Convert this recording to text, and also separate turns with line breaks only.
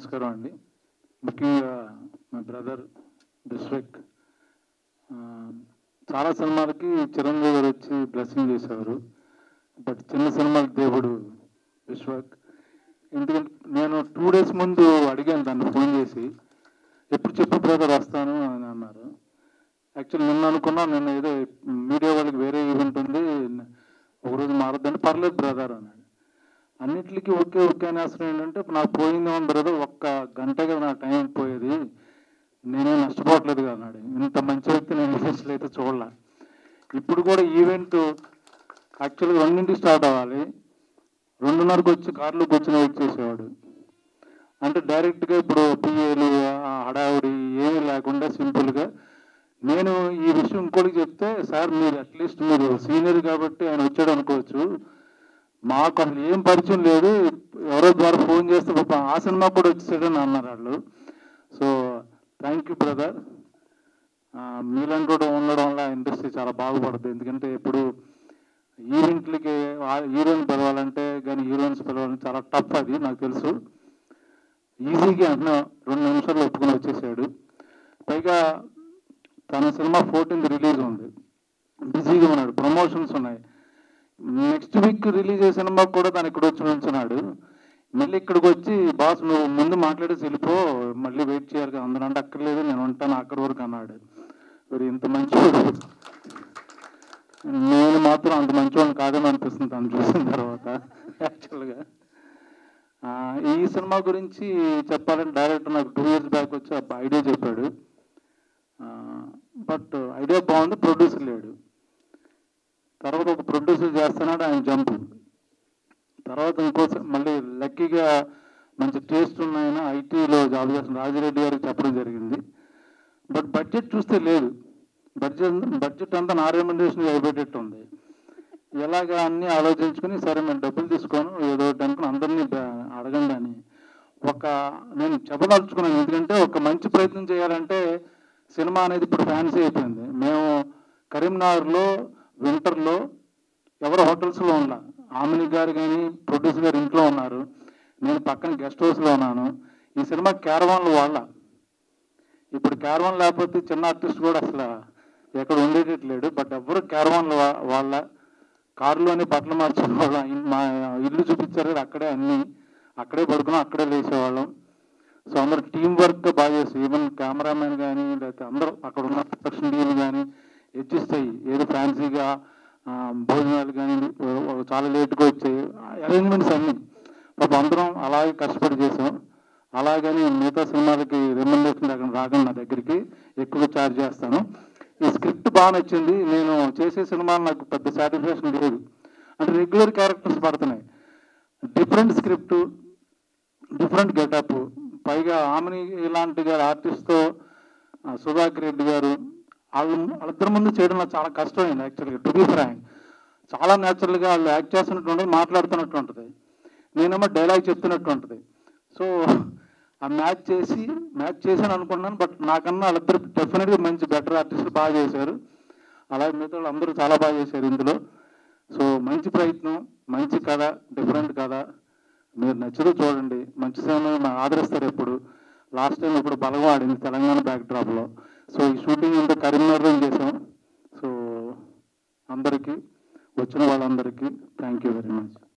నమస్కారం అండి. ముఖ్యంగా మా బ్రదర్ బిశ్వక్ చాలా సినిమాలకి చిరంజీవి గారు వచ్చి బ్లెస్సింగ్ చేసేవారు. బట్ చిన్న సినిమాకి దేవుడు బిశ్వక్. ఎందుకంటే నేను 2 days ముందు అడిగాను దాన్ని ఫోన్ చేసి, ఎప్పుడు చెప్పు బ్రదర్ వస్తాను అని అన్నారు. యాక్చువల్లీ నిన్న అనుకున్నా, నిన్న ఏదో మీడియా వాళ్ళకి వేరే ఈవెంట్ ఉంది, ఒకరోజు మారద్దంటే పర్లేదు బ్రదర్ అన్నాడు. అన్నిటికీ ఓకే ఓకే అని అసలు ఏంటంటే నాకు పోయిందేమో బ్రదర్, ఒక్క గంట కదా నా టైం పోయేది, నేనేం నష్టపోవట్లేదు కదా అన్నాడు. ఇంత మంచి వ్యక్తి నేను ఈవెంట్స్లో అయితే చూడలే. ఇప్పుడు కూడా ఈవెంట్ యాక్చువల్గా 2ంటికి స్టార్ట్ అవ్వాలి, 2:30కి వచ్చి కార్లో కూర్చొని వెయిట్ చేసేవాడు. అంటే డైరెక్ట్గా ఇప్పుడు పిఏలు హడావుడి ఏమీ లేకుండా సింపుల్గా నేను ఈ విషయం ఇంకోటికి చెప్తే, సార్ మీరు అట్లీస్ట్ మీరు సీనియర్ కాబట్టి ఆయన వచ్చాడు అనుకోవచ్చు, మాకు అసలు ఏం పరిచయం లేదు, ఎవరో ద్వారా ఫోన్ చేస్తే ఆ సినిమా కూడా వచ్చేసాడని అన్నారు వాళ్ళు. So thank you brother. మీలాంటి కూడా ఉండడం వల్ల ఇండస్ట్రీ చాలా బాగుపడుతుంది. ఎందుకంటే ఇప్పుడు ఈవెంట్లకి హీరోయిన్ పిలవాలంటే కానీ హీరోయిన్స్ పిలవాలంటే చాలా టఫ్, అది నాకు తెలుసు. ఈజీగా అంటే 2 నిమిషాల్లో ఒప్పుకొని వచ్చేసాడు. పైగా తన సినిమా 14th రిలీజ్ ఉంది, బిజీగా ఉన్నాడు, ప్రమోషన్స్ ఉన్నాయి. నెక్స్ట్ వీక్ రిలీజ్ అయ్యే సినిమా కూడా తను ఇక్కడ వచ్చి ఉంచున్నాడు. మళ్ళీ ఇక్కడికి వచ్చి బాస్ నువ్వు ముందు మాట్లాడేసి వెళ్ళిపో, మళ్ళీ వెయిట్ చేయాలి కదా అందరూ అంటే, అక్కర్లేదు నేను ఉంటాను అక్కడి వరకు అన్నాడు. మరి ఇంత మంచివాడు నేను మాత్రం అంత మంచివాడిని కాదని అనిపిస్తుంది తను చూసిన తర్వాత. యాక్చువల్గా ఈ సినిమా గురించి చెప్పాలంటే డైరెక్టర్ నాకు 2 years బ్యాక్ వచ్చి ఐడియా చెప్పాడు. బట్ ఐడియా బాగుంది, ప్రొడ్యూసర్ లేడు. తర్వాత ఒక ప్రొడ్యూసర్ చేస్తున్నాడు, ఆయన జంపు. తర్వాత ఇంకోసారి మళ్ళీ లక్కీగా మంచి టేస్ట్ ఉన్నాయని ఐటీలో జాబ్ చేస్తున్న రాజిరెడ్డి గారికి చెప్పడం జరిగింది. బట్ బడ్జెట్ చూస్తే లేదు, బడ్జెట్ అంతా నా రెమ్యునరేషన్ అయిపోయేటట్టు ఉంది. ఎలాగా అన్నీ ఆలోచించుకుని సరే మేము డబ్బులు తీసుకోను ఏదో ఒకటి అనుకుని అందరినీ అడగండి అని నేను చెప్పదలుచుకున్నాను. ఎందుకంటే ఒక మంచి ప్రయత్నం చేయాలంటే సినిమా అనేది ఇప్పుడు ఫ్యాన్సీ అయిపోయింది. మేము కరీంనగర్లో వింటర్లో ఎవరో హోటల్స్లో ఉన్నా, ఆమిని గారు కానీ ప్రొడ్యూసర్ గారు ఇంట్లో ఉన్నారు, నేను పక్కన గెస్ట్ హౌస్లో ఉన్నాను. ఈ సినిమా క్యారవాన్లు వాళ్ళ, ఇప్పుడు క్యారవాన్ లేకపోతే చిన్న ఆర్టిస్ట్ కూడా అసలు ఎక్కడ ఉండేటట్లేడు. బట్ ఎవరు క్యారవాన్లు వాళ్ళ, కారులోనే బట్టలు మార్చిన వాళ్ళ, మా ఇల్లు చూపించారు అక్కడే, అన్నీ అక్కడే పడుకున్నాం, అక్కడే లేచేవాళ్ళం. సో అందరూ టీం వర్క్ బాగా చేస్తారు. ఈవెన్ కెమెరామెన్ కానీ లేకపోతే అందరూ అక్కడ ఉన్న ప్రొడక్షన్ టీం కానీ హెచ్చిస్తాయి. ఏదో ఫ్యాన్సీగా భోజనాలు కానీ చాలా లేట్గా వచ్చాయి, అరేంజ్మెంట్స్ అన్నీ పాపం అందరం అలాగే కష్టపడి చేసాం. అలాగని మిగతా సినిమాలకి రెమ్యునరేషన్ రాకుండా నా దగ్గరికి ఎక్కువ ఛార్జ్ చేస్తాను. ఈ స్క్రిప్ట్ బాగా నచ్చింది. నేను చేసే సినిమాలు నాకు పెద్ద సాటిస్ఫాక్షన్ లేదు, అంటే రెగ్యులర్ క్యారెక్టర్స్ పడుతున్నాయి, డిఫరెంట్ స్క్రిప్ట్, డిఫరెంట్ గెటప్. పైగా ఆమెని ఇలాంటి గారు ఆర్టిస్ట్తో సుధాకర్ రెడ్డి గారు వాళ్ళిద్దరి ముందు చేయడం నాకు చాలా కష్టమైంది. యాక్చువల్గా టు బి ఫ్రాంక్, చాలా న్యాచురల్గా వాళ్ళు యాక్ట్ చేస్తున్నట్టు ఉంటుంది, మాట్లాడుతున్నట్టు ఉంటుంది, నేనేమో డైలాగ్ చెప్తున్నట్టు ఉంటుంది. సో ఆ మ్యాచ్ చేశాను అనుకున్నాను. బట్ నాకన్నా వాళ్ళిద్దరు డెఫినెట్గా మంచి బెటర్ ఆర్టిస్టులు బాగా చేశారు. అలాగే మిగతా వాళ్ళు అందరూ చాలా బాగా చేశారు ఇందులో. సో మంచి ప్రయత్నం, మంచి కథ, డిఫరెంట్ కథ, మీరు నచ్చితే చూడండి. మంచి సినిమా ఆదరిస్తారు. ఎప్పుడు లాస్ట్ టైం ఇప్పుడు బలగం ఆడింది తెలంగాణ బ్యాక్డ్రాప్లో. సో ఈ షూటింగ్ అంతా కరీంనగర్లో చేసాం. సో అందరికీ వచ్చిన వాళ్ళందరికీ థ్యాంక్ యూ వెరీ మచ్.